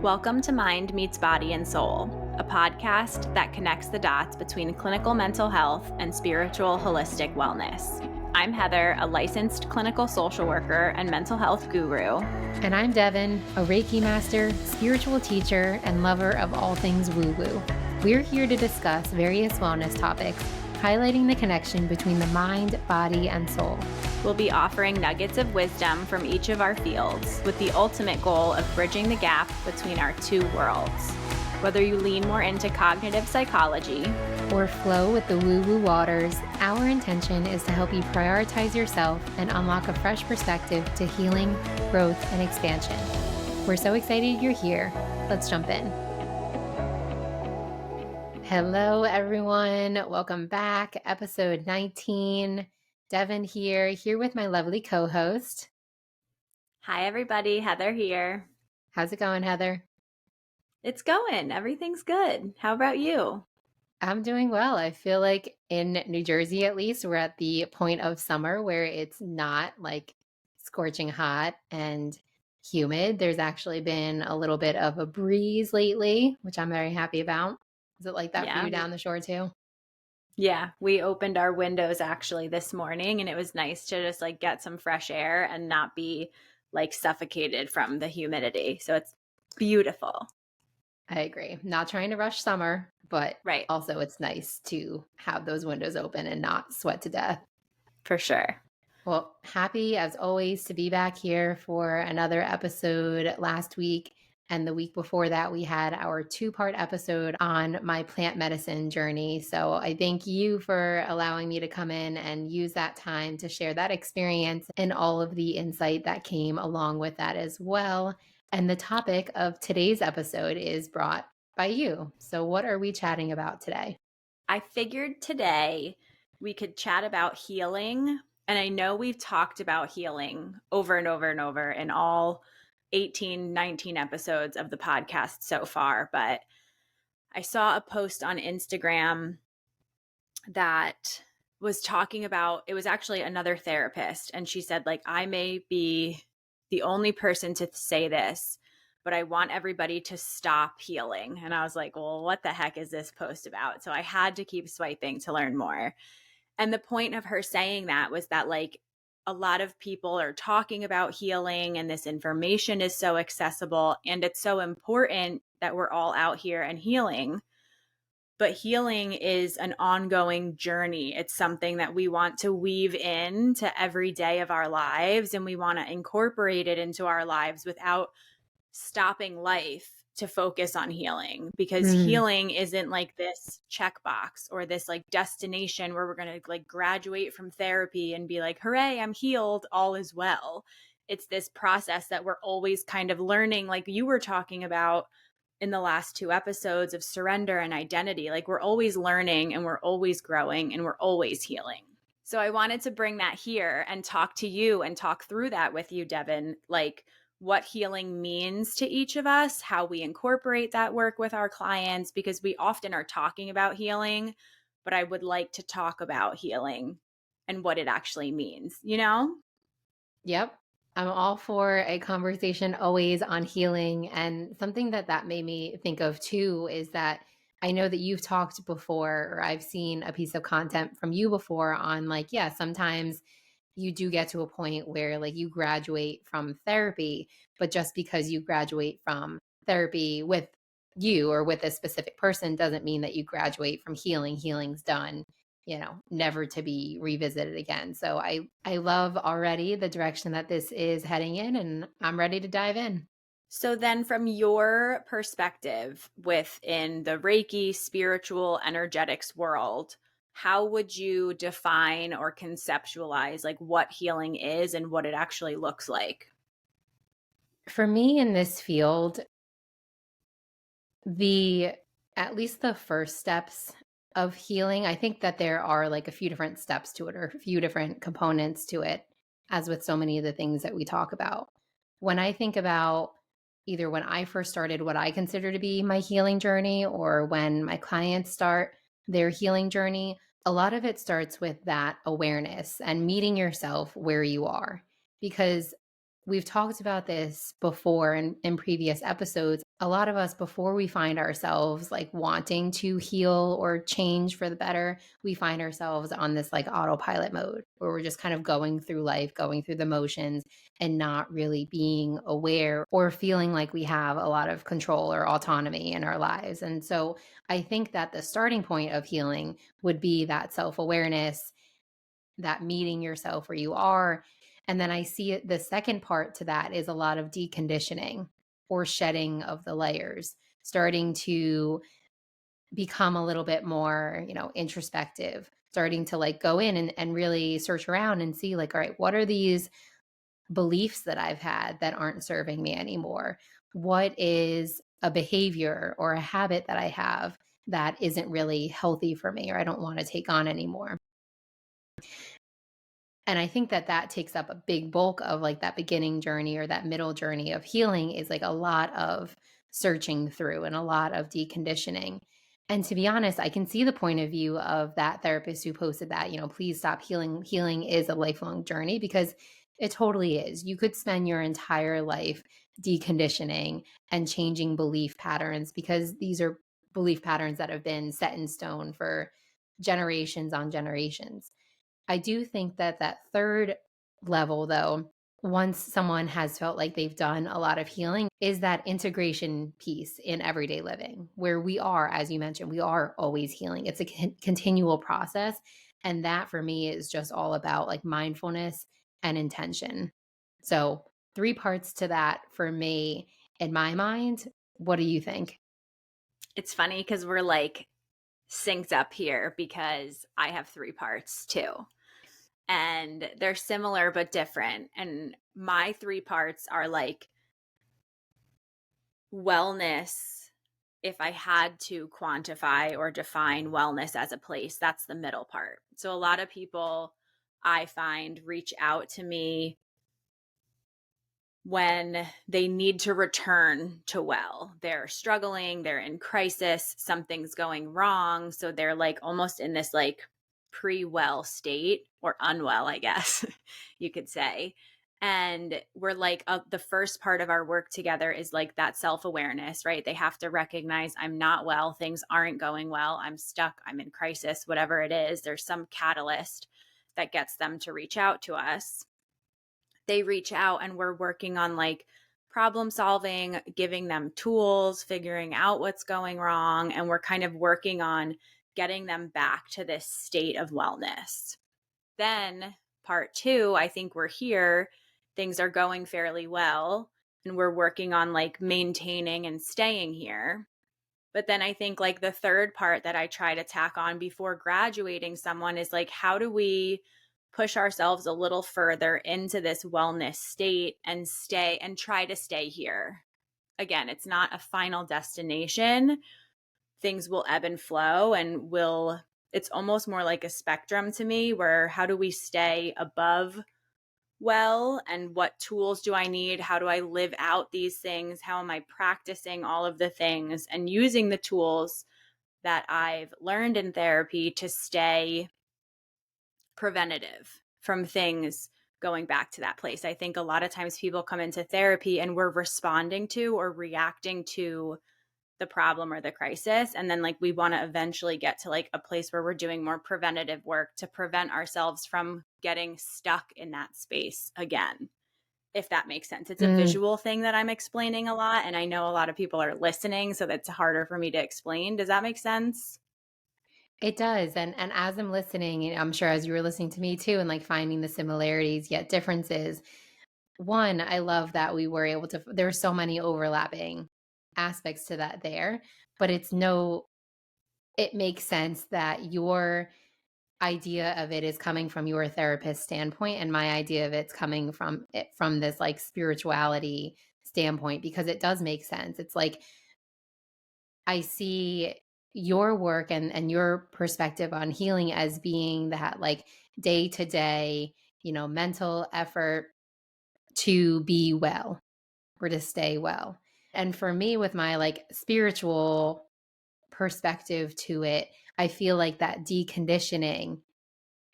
Welcome to Mind Meets Body and Soul, a podcast that connects the dots between clinical mental health and spiritual holistic wellness. I'm Heather, a licensed clinical social worker and mental health guru. And I'm Devon, a Reiki master, spiritual teacher, and lover of all things woo-woo. We're here to discuss various wellness topics, highlighting the connection between the mind, body, and soul. We'll be offering nuggets of wisdom from each of our fields with the ultimate goal of bridging the gap between our two worlds. Whether you lean more into cognitive psychology or flow with the woo-woo waters, our intention is to help you prioritize yourself and unlock a fresh perspective to healing, growth, and expansion. We're so excited you're here. Let's jump in. Hello, everyone. Welcome back. Episode 19. Devon here with my lovely co-host. Hi, everybody. Heather here. How's it going, Heather? It's going. Everything's good. How about you? I'm doing well. I feel like in New Jersey, at least, we're at the point of summer where it's not like scorching hot and humid. There's actually been a little bit of a breeze lately, which I'm very happy about. Is it like that for you down the shore too? Yeah, we opened our windows actually this morning and it was nice to just like get some fresh air and not be like suffocated from the humidity. So it's beautiful. I agree. Not trying to rush summer, but also it's nice to have those windows open and not sweat to death. For sure. Well, happy as always to be back here for another episode. Last week and the week before that, we had our 2-part episode on my plant medicine journey. So I thank you for allowing me to come in and use that time to share that experience and all of the insight that came along with that as well. And the topic of today's episode is brought by you. So what are we chatting about today? I figured today we could chat about healing. And I know we've talked about healing over and over and over in all 18, 19 episodes of the podcast so far, but I saw a post on Instagram that was talking about, it was actually another therapist, and she said, like, I may be the only person to say this, but I want everybody to stop healing. And I was like, well, what the heck is this post about? So I had to keep swiping to learn more. And the point of her saying that was that, like, a lot of people are talking about healing and this information is so accessible and it's so important that we're all out here and healing. But healing is an ongoing journey. It's something that we want to weave into every day of our lives, and we want to incorporate it into our lives without stopping life to focus on healing, because healing isn't like this checkbox or this like destination where we're going to like graduate from therapy and be like, hooray, I'm healed, all is well. It's this process that we're always kind of learning, like you were talking about in the last 2 episodes, of surrender and identity. Like we're always learning and we're always growing and we're always healing. So I wanted to bring that here and talk to you and talk through that with you, Devon, like what healing means to each of us, how we incorporate that work with our clients, because we often are talking about healing, but I would like to talk about healing and what it actually means, you know? Yep. I'm all for a conversation always on healing. And something that made me think of too is that I know that you've talked before, or I've seen a piece of content from you before on like, yeah, sometimes you do get to a point where like you graduate from therapy, but just because you graduate from therapy with you or with a specific person doesn't mean that you graduate from healing. Healing's done, never to be revisited again. So I love already the direction that this is heading in, and I'm ready to dive in. So then from your perspective within the Reiki spiritual energetics world, how would you define or conceptualize like what healing is and what it actually looks like? For me in this field, at least the first steps of healing, I think that there are like a few different steps to it, or a few different components to it, as with so many of the things that we talk about. When I think about either when I first started what I consider to be my healing journey, or when my clients start their healing journey, a lot of it starts with that awareness and meeting yourself where you are. Because we've talked about this before in previous episodes. A lot of us, before we find ourselves like wanting to heal or change for the better, we find ourselves on this like autopilot mode where we're just kind of going through life, going through the motions, and not really being aware or feeling like we have a lot of control or autonomy in our lives. And so I think that the starting point of healing would be that self awareness, that meeting yourself where you are. And then I see it, the second part to that is a lot of deconditioning or shedding of the layers, starting to become a little bit more, introspective, starting to like go in and really search around and see like, all right, what are these beliefs that I've had that aren't serving me anymore? What is a behavior or a habit that I have that isn't really healthy for me or I don't want to take on anymore? And I think that that takes up a big bulk of like that beginning journey or that middle journey of healing is like a lot of searching through and a lot of deconditioning. And to be honest, I can see the point of view of that therapist who posted that, please stop healing. Healing is a lifelong journey because it totally is. You could spend your entire life deconditioning and changing belief patterns because these are belief patterns that have been set in stone for generations on generations. I do think that that third level, though, once someone has felt like they've done a lot of healing, is that integration piece in everyday living, where we are, as you mentioned, we are always healing. It's a continual process. And that for me is just all about like mindfulness and intention. So, three parts to that for me in my mind. What do you think? It's funny because we're like synced up here because I have three parts too. And they're similar but different. And my three parts are like wellness. If I had to quantify or define wellness as a place, that's the middle part. So a lot of people I find reach out to me when they need to return to well. They're struggling, they're in crisis, something's going wrong. So they're like almost in this like pre-well state or unwell, I guess you could say. And we're like, the first part of our work together is like that self-awareness, right? They have to recognize I'm not well, things aren't going well, I'm stuck, I'm in crisis, whatever it is. There's some catalyst that gets them to reach out to us. They reach out and we're working on like problem solving, giving them tools, figuring out what's going wrong. And we're kind of working on getting them back to this state of wellness. Then part two, I think we're here, things are going fairly well. And we're working on like maintaining and staying here. But then I think like the third part that I try to tack on before graduating someone is like, how do we push ourselves a little further into this wellness state and stay and try to stay here? Again, it's not a final destination. Things will ebb and flow and it's almost more like a spectrum to me where how do we stay above well and what tools do I need? How do I live out these things? How am I practicing all of the things and using the tools that I've learned in therapy to stay preventative from things going back to that place? I think a lot of times people come into therapy and we're responding to or reacting to the problem or the crisis. And then like we want to eventually get to like a place where we're doing more preventative work to prevent ourselves from getting stuck in that space again, if that makes sense. It's a visual thing that I'm explaining a lot. And I know a lot of people are listening, so that's harder for me to explain. Does that make sense? It does. And as I'm listening, I'm sure as you were listening to me too, and like finding the similarities yet differences. One, I love that we were able to, there are so many overlapping aspects to that there, but it makes sense that your idea of it is coming from your therapist standpoint and my idea of it's coming from it from this like spirituality standpoint, because it does make sense. It's like I see your work and your perspective on healing as being that like day to day, mental effort to be well or to stay well. And for me, with my like spiritual perspective to it, I feel like that deconditioning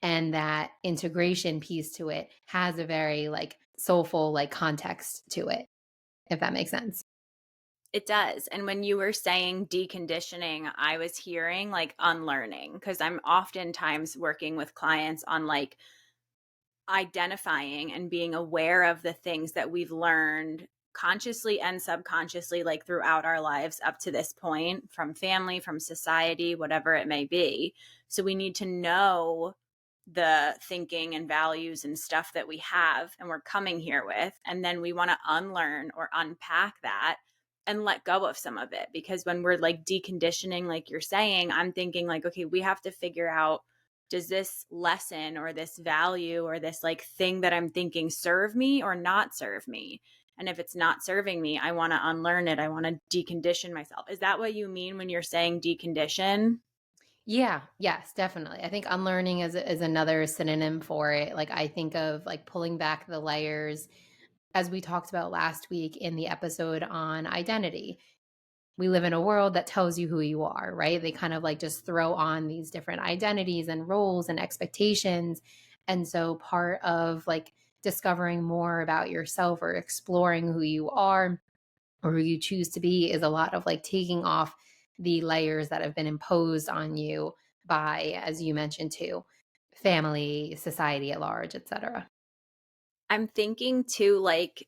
and that integration piece to it has a very like soulful like context to it, if that makes sense. It does. And when you were saying deconditioning, I was hearing like unlearning, because I'm oftentimes working with clients on like identifying and being aware of the things that we've learned consciously and subconsciously, like throughout our lives up to this point, from family, from society, whatever it may be. So we need to know the thinking and values and stuff that we have and we're coming here with. And then we want to unlearn or unpack that and let go of some of it. Because when we're like deconditioning, like you're saying, I'm thinking like, okay, we have to figure out, does this lesson or this value or this like thing that I'm thinking serve me or not serve me? And if it's not serving me, I want to unlearn it. I want to decondition myself. Is that what you mean when you're saying decondition? Yeah, yes, definitely. I think unlearning is another synonym for it. Like I think of like pulling back the layers, as we talked about last week in the episode on identity. We live in a world that tells you who you are, right? They kind of like just throw on these different identities and roles and expectations. And so part of like discovering more about yourself or exploring who you are or who you choose to be is a lot of like taking off the layers that have been imposed on you by, as you mentioned too, family, society at large, etc. I'm thinking too, like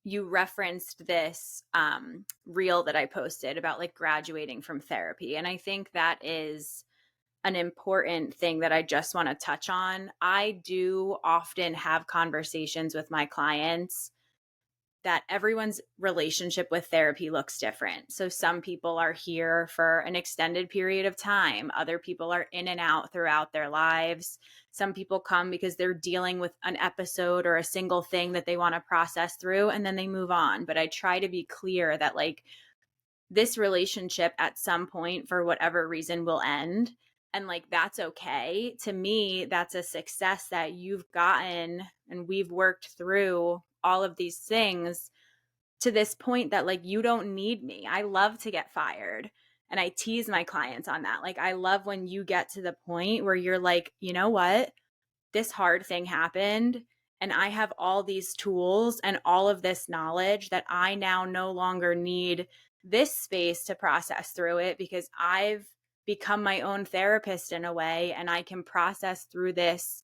you referenced this reel that I posted about like graduating from therapy. And I think that is an important thing that I just want to touch on. I do often have conversations with my clients that everyone's relationship with therapy looks different. So some people are here for an extended period of time. Other people are in and out throughout their lives. Some people come because they're dealing with an episode or a single thing that they want to process through and then they move on. But I try to be clear that like this relationship at some point for whatever reason will end. And like that's okay. To me, that's a success that you've gotten and we've worked through all of these things to this point that like you don't need me. I love to get fired. And I tease my clients on that. Like I love when you get to the point where you're like, you know what? This hard thing happened and I have all these tools and all of this knowledge that I now no longer need this space to process through it, because I've become my own therapist in a way and I can process through this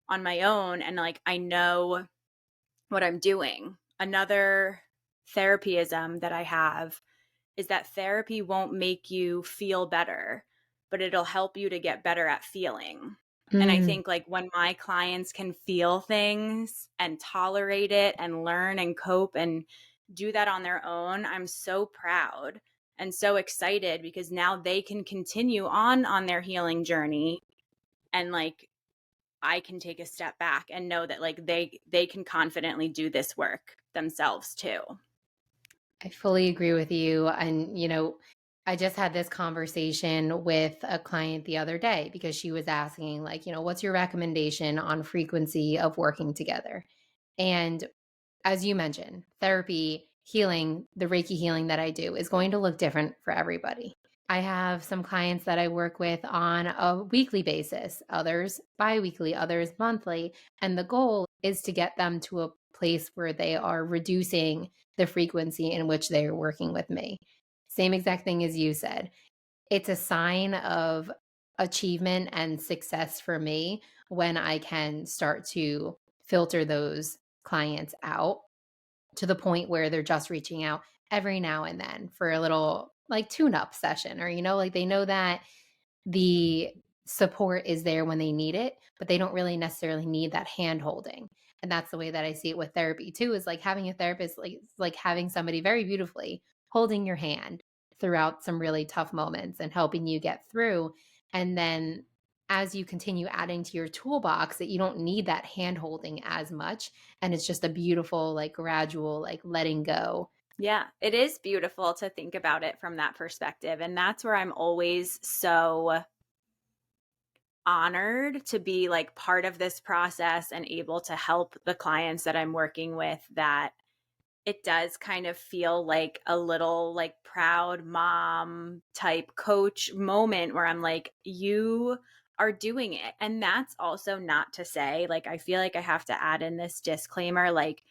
on my own and like I know what I'm doing. Another therapyism that I have is that therapy won't make you feel better, but it'll help you to get better at feeling. And I Mm, think like when my clients can feel things and tolerate it and learn and cope and do that on their own, I'm so proud and so excited because now they can continue on their healing journey, and like I can take a step back and know that like they can confidently do this work themselves too. I fully agree with you. And, I just had this conversation with a client the other day because she was asking, like, what's your recommendation on frequency of working together? And as you mentioned, therapy, healing, the Reiki healing that I do is going to look different for everybody. I have some clients that I work with on a weekly basis, others biweekly, others monthly. And the goal is to get them to a place where they are reducing the frequency in which they are working with me. Same exact thing as you said. It's a sign of achievement and success for me when I can start to filter those clients out to the point where they're just reaching out every now and then for a little like tune up session, or like they know that the support is there when they need it, but they don't really necessarily need that hand holding. And that's the way that I see it with therapy too, is like having a therapist, like it's like having somebody very beautifully holding your hand throughout some really tough moments and helping you get through. And then as you continue adding to your toolbox, that you don't need that hand holding as much, and it's just a beautiful like gradual like letting go. Yeah, it is beautiful to think about it from that perspective. And that's where I'm always so honored to be like part of this process and able to help the clients that I'm working with, that it does kind of feel like a little like proud mom type coach moment where I'm like, you are doing it. And that's also not to say, like, I feel like I have to add in this disclaimer, like,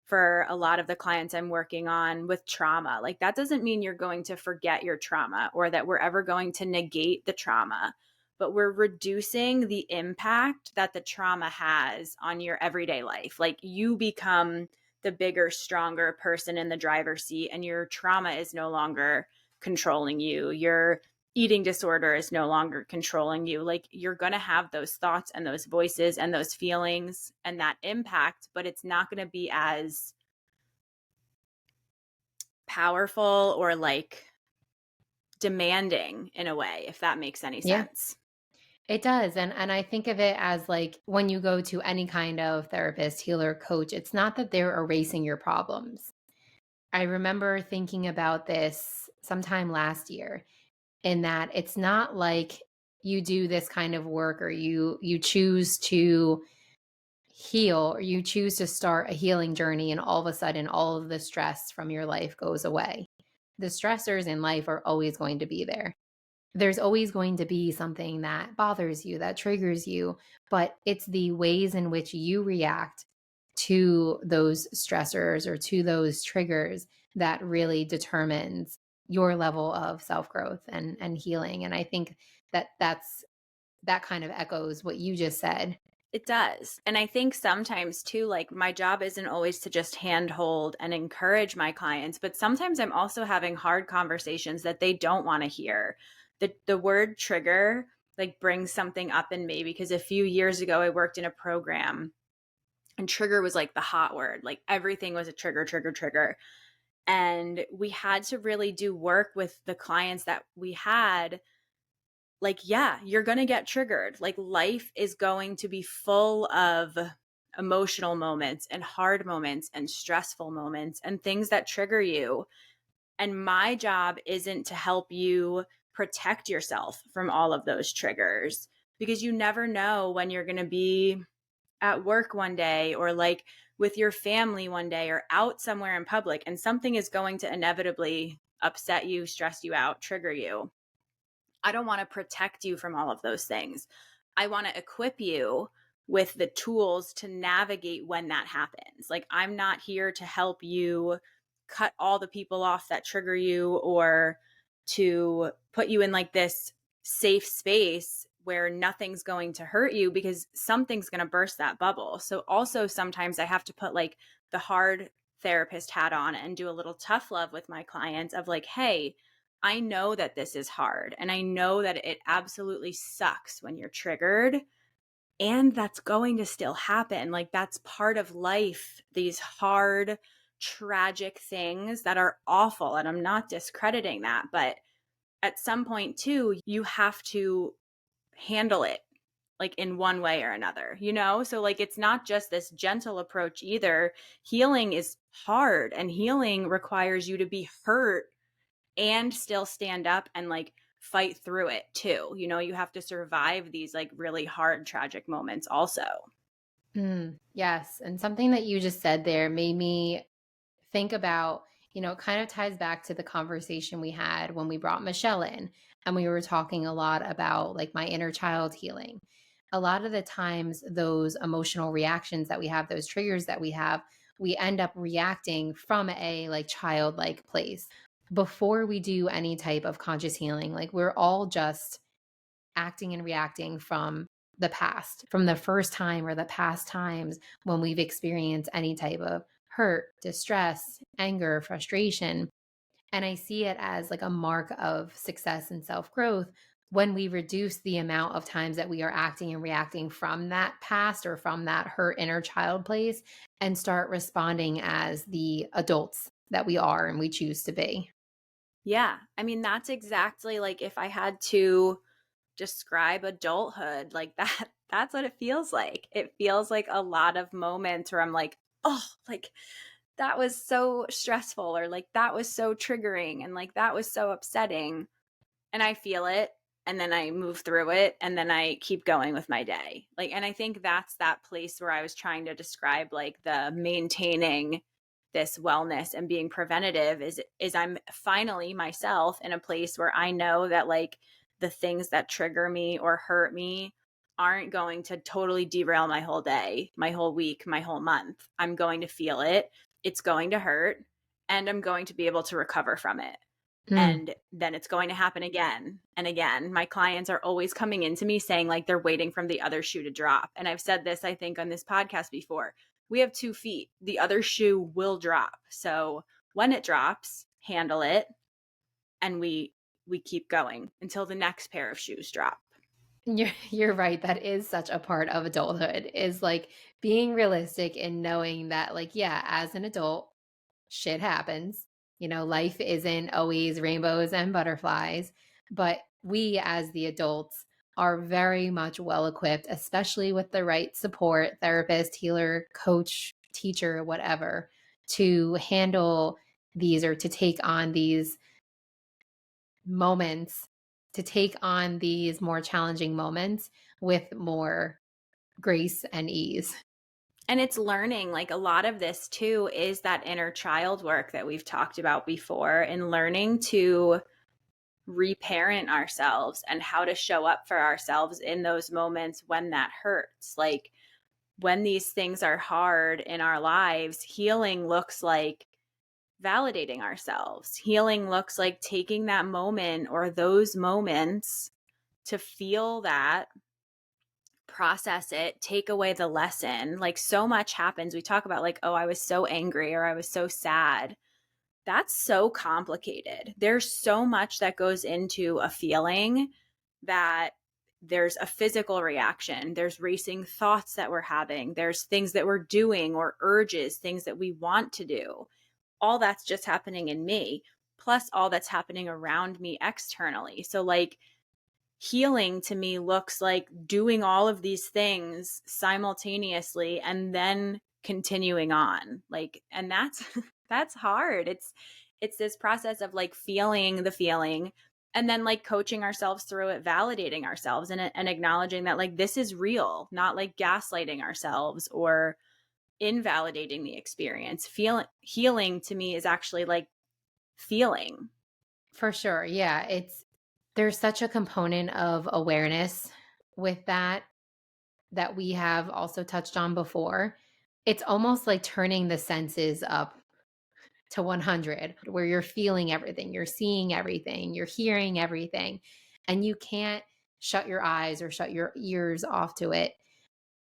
for a lot of the clients I'm working on with trauma. Like, that doesn't mean you're going to forget your trauma or that we're ever going to negate the trauma, but we're reducing the impact that the trauma has on your everyday life. Like, you become the bigger, stronger person in the driver's seat, and your trauma is no longer controlling you. Your eating disorder is no longer controlling you. Like, you're going to have those thoughts and those voices and those feelings and that impact, but it's not going to be as powerful or like demanding in a way, if that makes any Yeah, sense. it does. And I think of it as like when you go to any kind of therapist, healer, coach, it's not that they're erasing your problems. I remember thinking about this sometime last year, in that it's not like you do this kind of work, or you choose to heal, or you choose to start a healing journey, and all of a sudden all of the stress from your life goes away. The stressors in life are always going to be there. There's always going to be something that bothers you, that triggers you, but it's the ways in which you react to those stressors or to those triggers that really determines your level of self-growth and healing. And I think that kind of echoes what you just said. It does. And I think sometimes too, like, my job isn't always to just handhold and encourage my clients, but sometimes I'm also having hard conversations that they don't want to hear. The word trigger like brings something up in me, because a few years ago I worked in a program and trigger was like the hot word. Like, everything was a trigger, trigger, trigger. And we had to really do work with the clients that we had. Like, yeah, you're going to get triggered. Like, life is going to be full of emotional moments and hard moments and stressful moments and things that trigger you. And my job isn't to help you protect yourself from all of those triggers, because you never know when you're going to be at work one day, or like with your family one day, or out somewhere in public, and something is going to inevitably upset you, stress you out, trigger you. I don't want to protect you from all of those things. I want to equip you with the tools to navigate when that happens. Like, I'm not here to help you cut all the people off that trigger you, or to put you in like this safe space where nothing's going to hurt you, because something's going to burst that bubble. So also sometimes I have to put like the hard therapist hat on and do a little tough love with my clients of like, hey, I know that this is hard, and I know that it absolutely sucks when you're triggered, and that's going to still happen. Like, that's part of life, these hard, tragic things that are awful. And I'm not discrediting that, but at some point too, you have to handle it like in one way or another, you know? So like, it's not just this gentle approach either. Healing is hard, and healing requires you to be hurt and still stand up and like fight through it too. You know, you have to survive these like really hard, tragic moments also. Yes. And something that you just said there made me think about, it kind of ties back to the conversation we had when we brought Michelle in, and we were talking a lot about like my inner child healing. A lot of the times, those emotional reactions that we have, those triggers that we have, we end up reacting from a like childlike place. Before we do any type of conscious healing, like we're all just acting and reacting from the past, from the first time or the past times when we've experienced any type of hurt, distress, anger, frustration. And I see it as like a mark of success and self growth when we reduce the amount of times that we are acting and reacting from that past or from that hurt inner child place, and start responding as the adults that we are and we choose to be. Yeah. I mean, that's exactly like, if I had to describe adulthood, like that's what it feels like. It feels like a lot of moments where I'm like, oh, like that was so stressful, or like that was so triggering, and like that was so upsetting. And I feel it, and then I move through it, and then I keep going with my day. Like, and I think that's that place where I was trying to describe like the maintaining this wellness and being preventative is I'm finally myself in a place where I know that like the things that trigger me or hurt me aren't going to totally derail my whole day, my whole week, my whole month. I'm going to feel it. it's going to hurt and I'm going to be able to recover from it. Mm. And then it's going to happen again and again. My clients are always coming into me saying like they're waiting for the other shoe to drop. And I've said this, I think, on this podcast before. We have 2 feet. The other shoe will drop. So when it drops, handle it, and we keep going until the next pair of shoes drop. You're right. That is such a part of adulthood, is like being realistic and knowing that, like, yeah, as an adult, shit happens. Life isn't always rainbows and butterflies, but we as the adults are very much well equipped, especially with the right support, therapist, healer, coach, teacher, whatever, to handle these or to take on these moments, to take on these more challenging moments with more grace and ease. And it's learning, like a lot of this too is that inner child work that we've talked about before, and learning to reparent ourselves and how to show up for ourselves in those moments when that hurts. Like when these things are hard in our lives, healing looks like validating ourselves. Healing looks like taking that moment or those moments to feel that, process it, take away the lesson. Like so much happens. We talk about like, oh, I was so angry or I was so sad. That's so complicated. There's so much that goes into a feeling, that there's a physical reaction, there's racing thoughts that we're having, there's things that we're doing or urges, things that we want to do. All that's just happening in me, plus all that's happening around me externally. So like healing to me looks like doing all of these things simultaneously and then continuing on. Like, and that's that's hard. It's this process of like feeling the feeling and then like coaching ourselves through it, validating ourselves and acknowledging that like this is real, not like gaslighting ourselves or invalidating the experience. Healing to me is actually like feeling. For sure. Yeah. There's such a component of awareness with that we have also touched on before. It's almost like turning the senses up to 100, where you're feeling everything, you're seeing everything, you're hearing everything, and you can't shut your eyes or shut your ears off to it.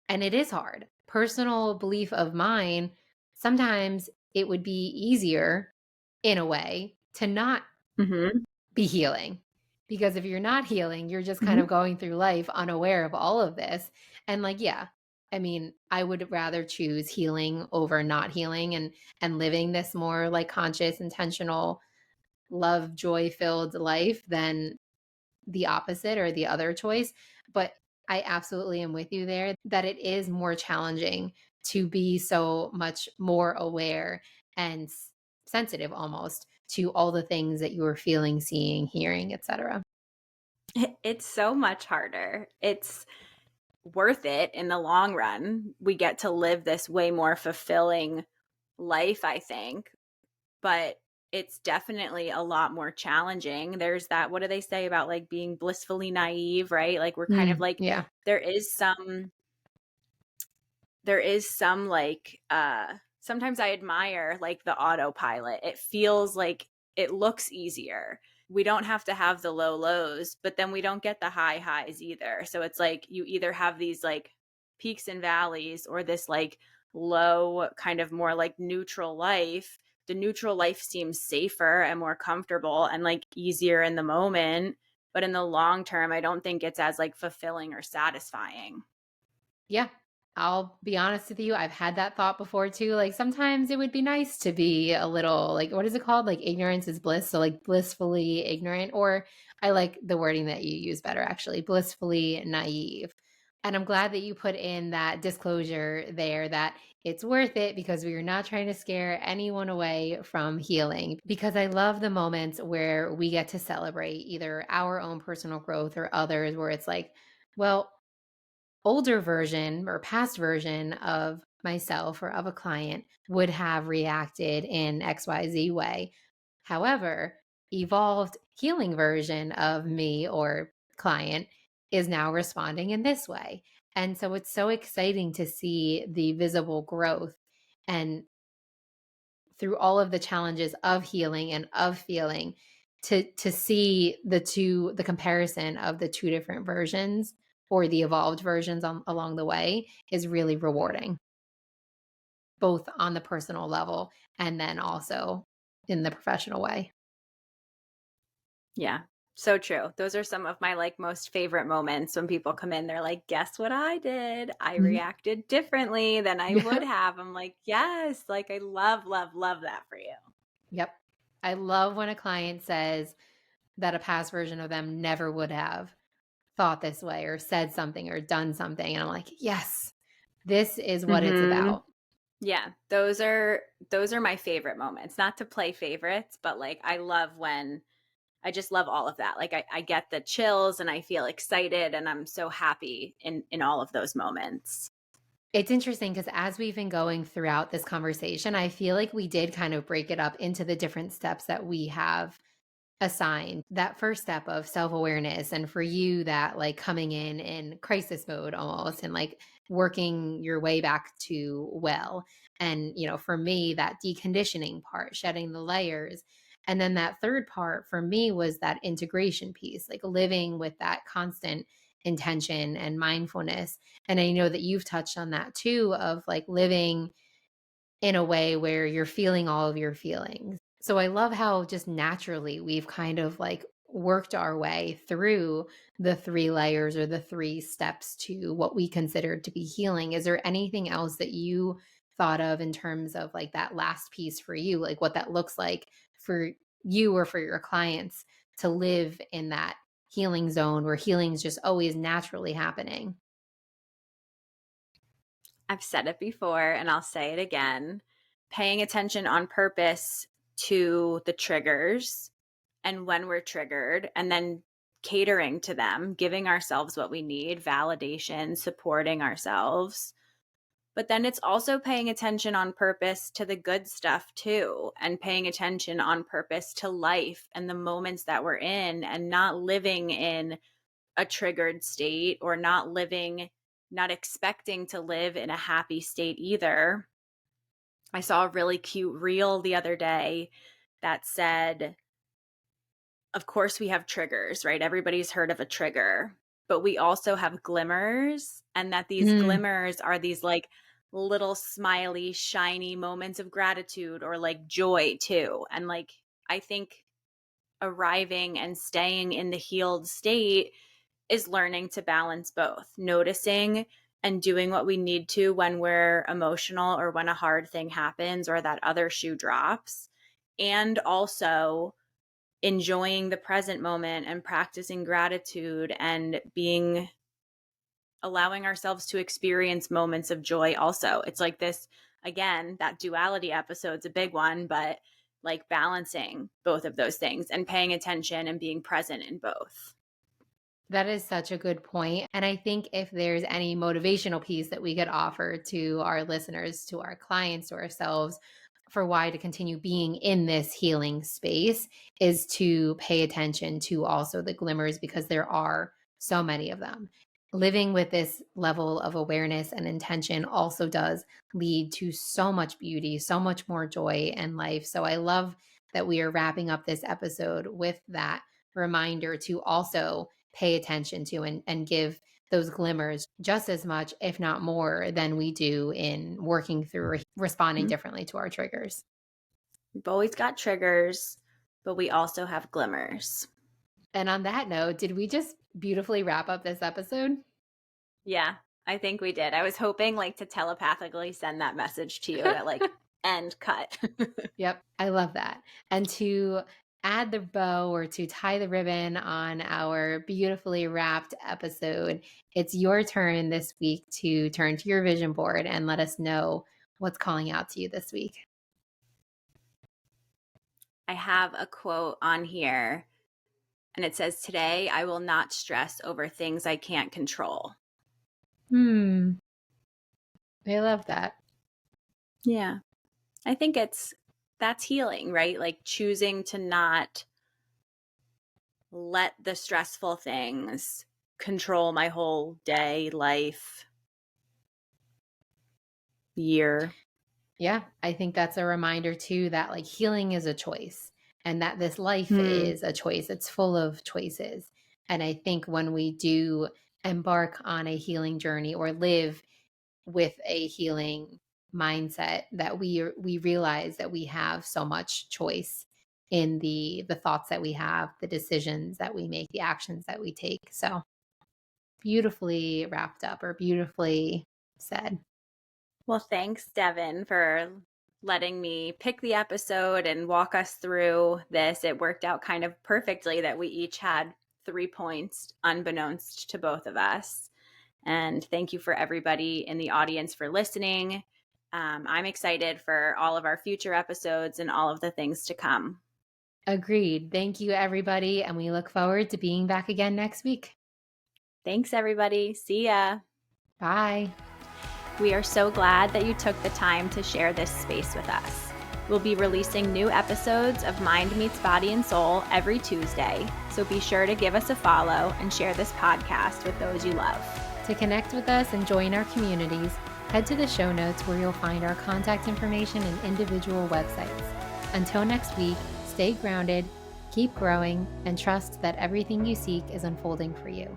And it is hard. Personal belief of mine, sometimes it would be easier in a way to not Mm-hmm. be healing. Because if you're not healing, you're just kind Mm-hmm. of going through life unaware of all of this. And like, yeah, I mean, I would rather choose healing over not healing and living this more like conscious, intentional, love, joy filled life than the opposite or the other choice. But I absolutely am with you there that it is more challenging to be so much more aware and sensitive almost to all the things that you are feeling, seeing, hearing, etc. It's so much harder. It's worth it in the long run. We get to live this way more fulfilling life, I think, but it's definitely a lot more challenging. There's that, what do they say about like being blissfully naive, right? Like we're kind of like, Yeah. there is some like sometimes I admire like the autopilot. It feels like it looks easier. We don't have to have the low lows, but then we don't get the high highs either. So it's like you either have these like peaks and valleys or this like low kind of more like neutral life. The neutral life seems safer and more comfortable and like easier in the moment, but in the long term I don't think it's as like fulfilling or satisfying. Yeah. I'll be honest with you. I've had that thought before too. Like sometimes it would be nice to be a little like, what is it called? Like ignorance is bliss. So like blissfully ignorant, or I like the wording that you use better actually, blissfully naive. And I'm glad that you put in that disclosure there that it's worth it because we are not trying to scare anyone away from healing. Because I love the moments where we get to celebrate either our own personal growth or others, where it's like, well, older version or past version of myself or of a client would have reacted in XYZ way. However, evolved healing version of me or client is now responding in this way. And so it's so exciting to see the visible growth. And through all of the challenges of healing and of feeling, to see the comparison of the two different versions or the evolved versions along the way is really rewarding, both on the personal level and then also in the professional way. Yeah. So true. Those are some of my like most favorite moments when people come in. They're like, guess what I did? I Mhm. reacted differently than I would Yep. have. I'm like, yes, like I love, love, love that for you. Yep. I love when a client says that a past version of them never would have thought this way or said something or done something. And I'm like, yes, this is what it's Mm-hmm. about. Yeah. Those are my favorite moments. Not to play favorites, but like I love when I just love all of that. Like I get the chills and I feel excited and I'm so happy in all of those moments. It's interesting because as we've been going throughout this conversation, I feel like we did kind of break it up into the different steps that we have assigned. That first step of self-awareness, and for you that like coming in crisis mode almost, and like working your way back to well. And for me, that deconditioning part, shedding the layers. And then that third part for me was that integration piece, like living with that constant intention and mindfulness. And I know that you've touched on that too, of like living in a way where you're feeling all of your feelings. So I love how just naturally we've kind of like worked our way through the three layers or the three steps to what we consider to be healing. Is there anything else that you thought of in terms of like that last piece for you, like what that looks like for you or for your clients to live in that healing zone where healing is just always naturally happening? I've said it before and I'll say it again. Paying attention on purpose to the triggers and when we're triggered, and then catering to them, giving ourselves what we need, validation, supporting ourselves. But then it's also paying attention on purpose to the good stuff too, and paying attention on purpose to life and the moments that we're in, and not living in a triggered state or not expecting to live in a happy state either. I saw a really cute reel the other day that said, of course, we have triggers, right? Everybody's heard of a trigger, but we also have glimmers, and that these Mm. glimmers are these like little smiley, shiny moments of gratitude or like joy too. And like, I think arriving and staying in the healed state is learning to balance both, noticing and doing what we need to when we're emotional or when a hard thing happens or that other shoe drops, and also enjoying the present moment and practicing gratitude and being allowing ourselves to experience moments of joy also. It's like this, again, that duality episode's a big one, but like balancing both of those things and paying attention and being present in both. That is such a good point. And I think if there's any motivational piece that we could offer to our listeners, to our clients, to ourselves, for why to continue being in this healing space is to pay attention to also the glimmers, because there are so many of them. Living with this level of awareness and intention also does lead to so much beauty, so much more joy in life. So I love that we are wrapping up this episode with that reminder to also pay attention to and give those glimmers just as much, if not more, than we do in working through responding Mhm. differently to our triggers. We've always got triggers, but we also have glimmers. And on that note, did we just beautifully wrap up this episode? Yeah, I think we did. I was hoping like to telepathically send that message to you at like end cut. Yep, I love that. And to add the bow or to tie the ribbon on our beautifully wrapped episode, it's your turn this week to turn to your vision board and let us know what's calling out to you this week. I have a quote on here and it says, "Today I will not stress over things I can't control." Hmm, I love that. Yeah. I think that's healing, right? Like choosing to not let the stressful things control my whole day, life, year. Yeah, I think that's a reminder too that like healing is a choice and that this life Hmm. is a choice. It's full of choices. And I think when we do embark on a healing journey or live with a healing mindset, that we realize that we have so much choice in the thoughts that we have, the decisions that we make, the actions that we take. So beautifully wrapped up or beautifully said. Well, thanks, Devon, for letting me pick the episode and walk us through this. It worked out kind of perfectly that we each had 3 points, unbeknownst to both of us. And thank you for everybody in the audience for listening. I'm excited for all of our future episodes and all of the things to come. Agreed. Thank you, everybody. And we look forward to being back again next week. Thanks, everybody. See ya. Bye. We are so glad that you took the time to share this space with us. We'll be releasing new episodes of Mind Meets Body and Soul every Tuesday, so be sure to give us a follow and share this podcast with those you love. To connect with us and join our communities, head to the show notes where you'll find our contact information and individual websites. Until next week, stay grounded, keep growing, and trust that everything you seek is unfolding for you.